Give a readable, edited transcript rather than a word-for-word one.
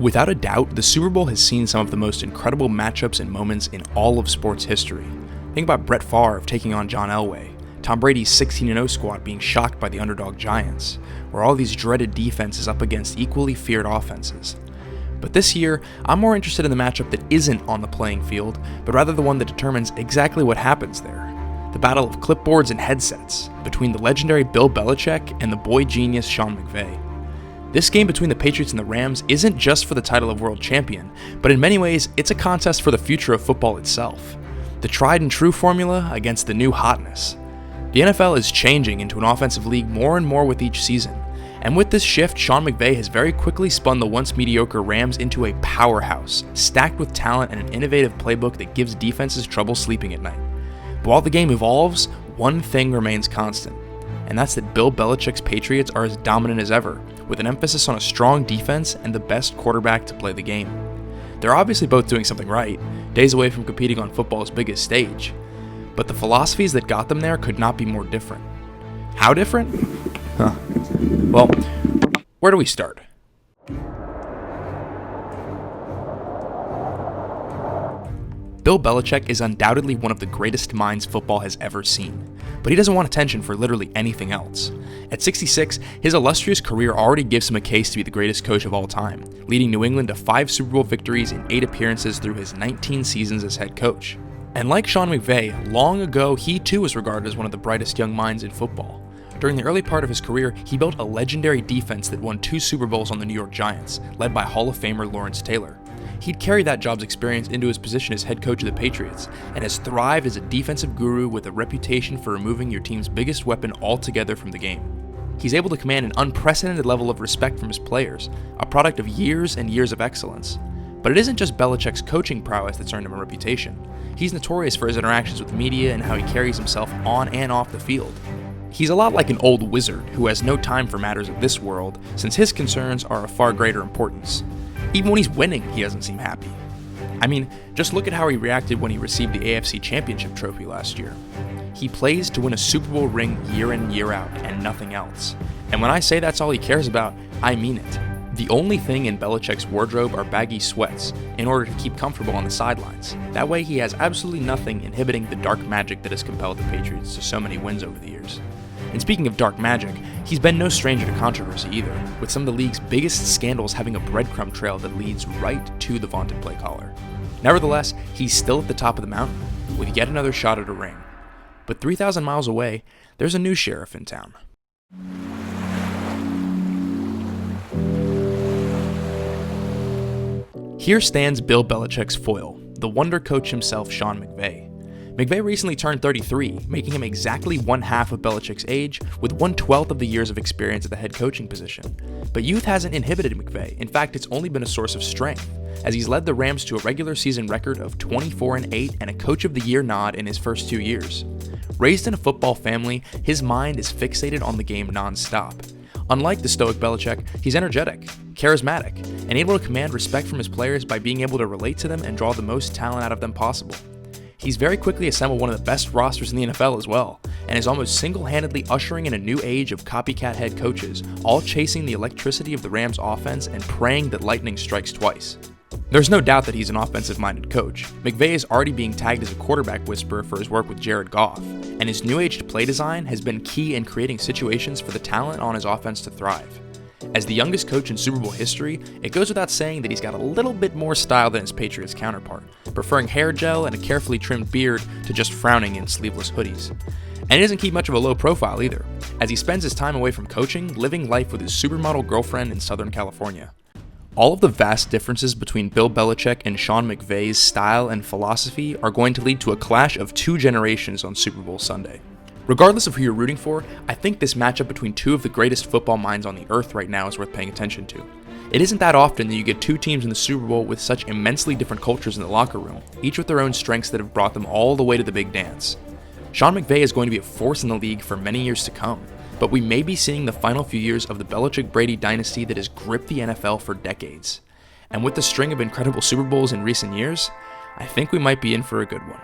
Without a doubt, the Super Bowl has seen some of the most incredible matchups and moments in all of sports history. Think about Brett Favre taking on John Elway, Tom Brady's 16-0 squad being shocked by the underdog Giants, or all these dreaded defenses up against equally feared offenses. But this year, I'm more interested in the matchup that isn't on the playing field, but rather the one that determines exactly what happens there. The battle of clipboards and headsets between the legendary Bill Belichick and the boy genius Sean McVay. This game between the Patriots and the Rams isn't just for the title of world champion, but in many ways, it's a contest for the future of football itself. The tried and true formula against the new hotness. The NFL is changing into an offensive league more and more with each season, and with this shift, Sean McVay has very quickly spun the once mediocre Rams into a powerhouse, stacked with talent and an innovative playbook that gives defenses trouble sleeping at night. But while the game evolves, one thing remains constant, and that's that Bill Belichick's Patriots are as dominant as ever, with an emphasis on a strong defense and the best quarterback to play the game. They're obviously both doing something right, days away from competing on football's biggest stage, but the philosophies that got them there could not be more different. How different? Well, where do we start? Bill Belichick is undoubtedly one of the greatest minds football has ever seen, but he doesn't want attention for literally anything else. At 66, his illustrious career already gives him a case to be the greatest coach of all time, leading New England to 5 Super Bowl victories and 8 appearances through his 19 seasons as head coach. And like Sean McVay, long ago he too was regarded as one of the brightest young minds in football. During the early part of his career, he built a legendary defense that won 2 Super Bowls on the New York Giants, led by Hall of Famer Lawrence Taylor. He'd carried that job's experience into his position as head coach of the Patriots, and has thrived as a defensive guru with a reputation for removing your team's biggest weapon altogether from the game. He's able to command an unprecedented level of respect from his players, a product of years and years of excellence. But it isn't just Belichick's coaching prowess that's earned him a reputation. He's notorious for his interactions with the media and how he carries himself on and off the field. He's a lot like an old wizard who has no time for matters of this world, since his concerns are of far greater importance. Even when he's winning, he doesn't seem happy. I mean, just look at how he reacted when he received the AFC Championship trophy last year. He plays to win a Super Bowl ring year in, year out, and nothing else. And when I say that's all he cares about, I mean it. The only thing in Belichick's wardrobe are baggy sweats, in order to keep comfortable on the sidelines. That way he has absolutely nothing inhibiting the dark magic that has compelled the Patriots to so many wins over the years. And speaking of dark magic, he's been no stranger to controversy either, with some of the league's biggest scandals having a breadcrumb trail that leads right to the vaunted play caller. Nevertheless, he's still at the top of the mountain, with yet another shot at a ring. But 3,000 miles away, there's a new sheriff in town. Here stands Bill Belichick's foil, the wonder coach himself, Sean McVay. McVay recently turned 33, making him exactly one half of Belichick's age, with 1/12 of the years of experience at the head coaching position. But youth hasn't inhibited McVay. In fact, it's only been a source of strength, as he's led the Rams to a regular season record of 24-8 and a Coach of the Year nod in his first 2 years. Raised in a football family, his mind is fixated on the game non-stop. Unlike the stoic Belichick, he's energetic, charismatic, and able to command respect from his players by being able to relate to them and draw the most talent out of them possible. He's very quickly assembled one of the best rosters in the NFL as well, and is almost single-handedly ushering in a new age of copycat head coaches, all chasing the electricity of the Rams' offense and praying that lightning strikes twice. There's no doubt that he's an offensive-minded coach. McVay is already being tagged as a quarterback whisperer for his work with Jared Goff, and his new-age play design has been key in creating situations for the talent on his offense to thrive. As the youngest coach in Super Bowl history, it goes without saying that he's got a little bit more style than his Patriots counterpart, preferring hair gel and a carefully trimmed beard to just frowning in sleeveless hoodies. And he doesn't keep much of a low profile either, as he spends his time away from coaching, living life with his supermodel girlfriend in Southern California. All of the vast differences between Bill Belichick and Sean McVay's style and philosophy are going to lead to a clash of 2 generations on Super Bowl Sunday. Regardless of who you're rooting for, I think this matchup between 2 of the greatest football minds on the earth right now is worth paying attention to. It isn't that often that you get 2 teams in the Super Bowl with such immensely different cultures in the locker room, each with their own strengths that have brought them all the way to the big dance. Sean McVay is going to be a force in the league for many years to come, but we may be seeing the final few years of the Belichick-Brady dynasty that has gripped the NFL for decades. And with the string of incredible Super Bowls in recent years, I think we might be in for a good one.